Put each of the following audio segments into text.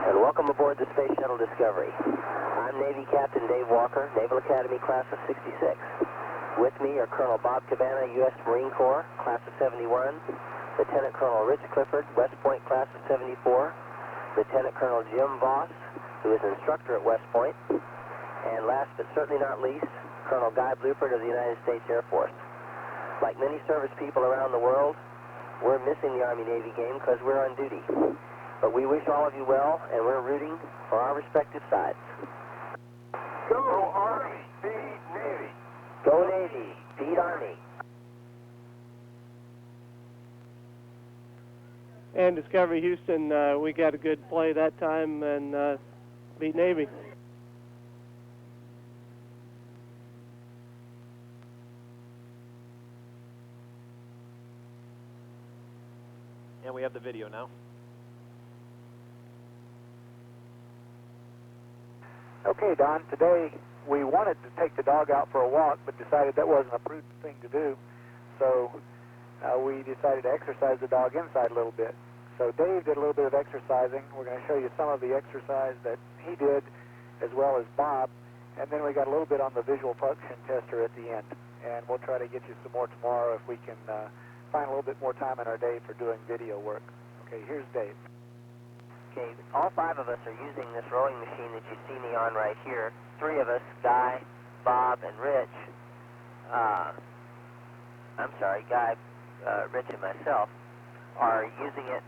And welcome aboard the Space Shuttle Discovery. I'm Navy Captain Dave Walker, Naval Academy Class of 66. With me are Colonel Bob Cabana, U.S. Marine Corps, Class of 71, Lieutenant Colonel Rich Clifford, West Point Class of 74, Lieutenant Colonel Jim Voss, who is an instructor at West Point, and last but certainly not least, Colonel Guy Bluford of the United States Air Force. Like many service people around the world, we're missing the Army-Navy game because we're on duty. But we wish all of you well, and we're rooting for our respective sides. Go Army, beat Navy. Go Navy, beat Army. And Discovery Houston, we got a good play that time and beat Navy. And we have the video now. Okay, Don, today we wanted to take the dog out for a walk, but decided that wasn't a prudent thing to do. So we decided to exercise the dog inside a little bit. So Dave did a little bit of exercising. We're going to show you some of the exercise that he did, as well as Bob. And then we got a little bit on the visual function tester at the end. And we'll try to get you some more tomorrow if we can find a little bit more time in our day for doing video work. Okay, here's Dave. Okay, all five of us are using this rowing machine that you see me on right here. Three of us, Guy, Bob, and Rich. Guy, Rich, and myself are using it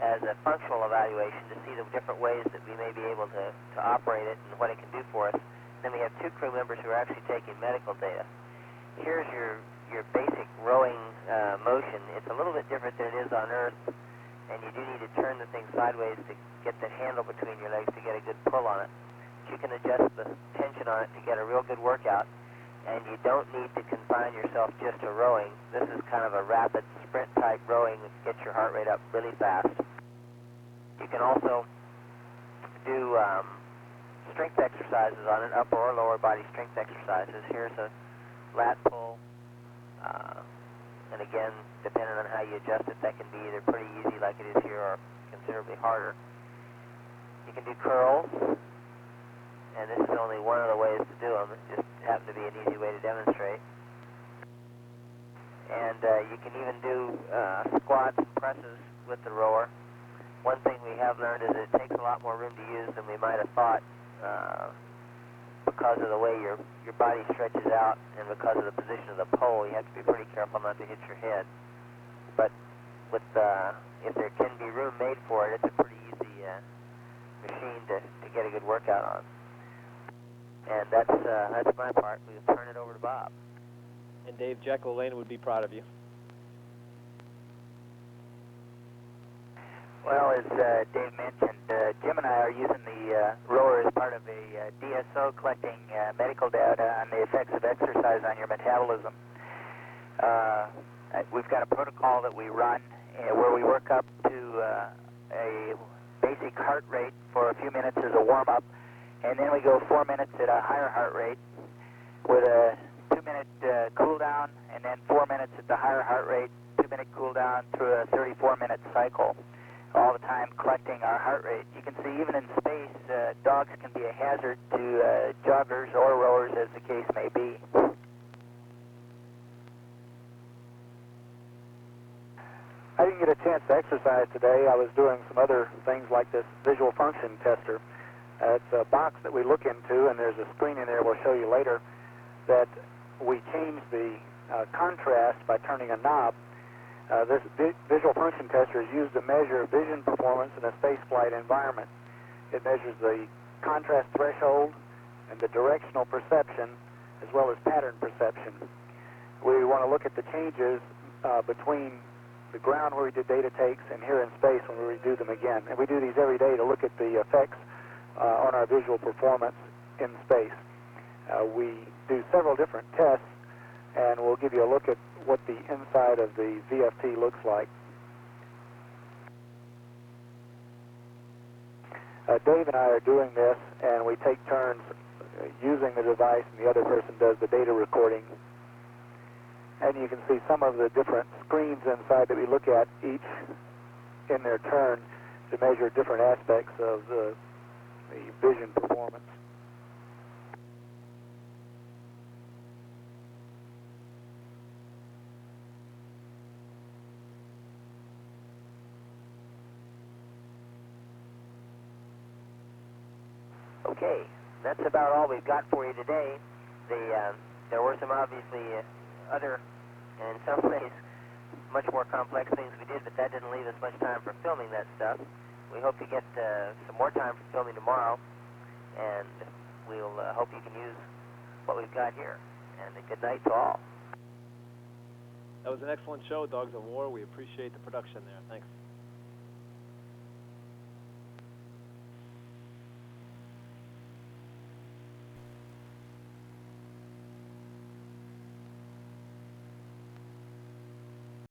as a functional evaluation to see the different ways that we may be able to operate it and what it can do for us. Then we have two crew members who are actually taking medical data. Here's your basic rowing motion. It's a little bit different than it is on Earth, and you do need to turn the thing sideways to get the handle between your legs to get a good pull on it. You can adjust the tension on it to get a real good workout, and you don't need to confine yourself just to rowing. This is kind of a rapid sprint-type rowing that gets your heart rate up really fast. You can also do strength exercises on it, upper or lower body strength exercises. Here's a lat pull, and again, depending on how you adjust it, that can be either pretty easy like it is here or considerably harder. You can do curls, and this is only one of the ways to do them. It just happened to be an easy way to demonstrate. And you can even do squats and presses with the rower. One thing we have learned is it takes a lot more room to use than we might have thought because of the way your body stretches out and because of the position of the pole. You have to be pretty careful not to hit your head. But with if there can be room made for it, it's a pretty easy machine to get a good workout on. And that's my part. We'll turn it over to Bob. And Dave, Jekyll Lane would be proud of you. Well, as Dave mentioned, Jim and I are using the rower as part of a DSO collecting medical data on the effects of exercise on your metabolism. We've got a protocol that we run where we work up to a basic heart rate for a few minutes as a warm-up, and then we go 4 minutes at a higher heart rate with a 2-minute cool down, and then 4 minutes at the higher heart rate, 2-minute cool down through a 34-minute cycle, all the time collecting our heart rate. You can see even in space, dogs can be a hazard to joggers or rowers, as the case may be. I didn't get a chance to exercise today. I was doing some other things like this visual function tester. It's a box that we look into, and there's a screen in there we'll show you later that we change the contrast by turning a knob. This visual function tester is used to measure vision performance in a spaceflight environment. It measures the contrast threshold and the directional perception as well as pattern perception. We want to look at the changes between the ground where we did data takes and here in space when we redo them again. And we do these every day to look at the effects on our visual performance in space. We do several different tests, and we'll give you a look at what the inside of the VFT looks like. Dave and I are doing this, and we take turns using the device, and the other person does the data recording. And you can see some of the different screens inside that we look at, each in their turn, to measure different aspects of the vision performance. Okay, that's about all we've got for you today. There were some obviously other, and in some ways, much more complex things we did, but that didn't leave us much time for filming that stuff. We hope to get some more time for filming tomorrow, and we'll hope you can use what we've got here. And a good night to all. That was an excellent show, Dogs of War. We appreciate the production there. Thanks.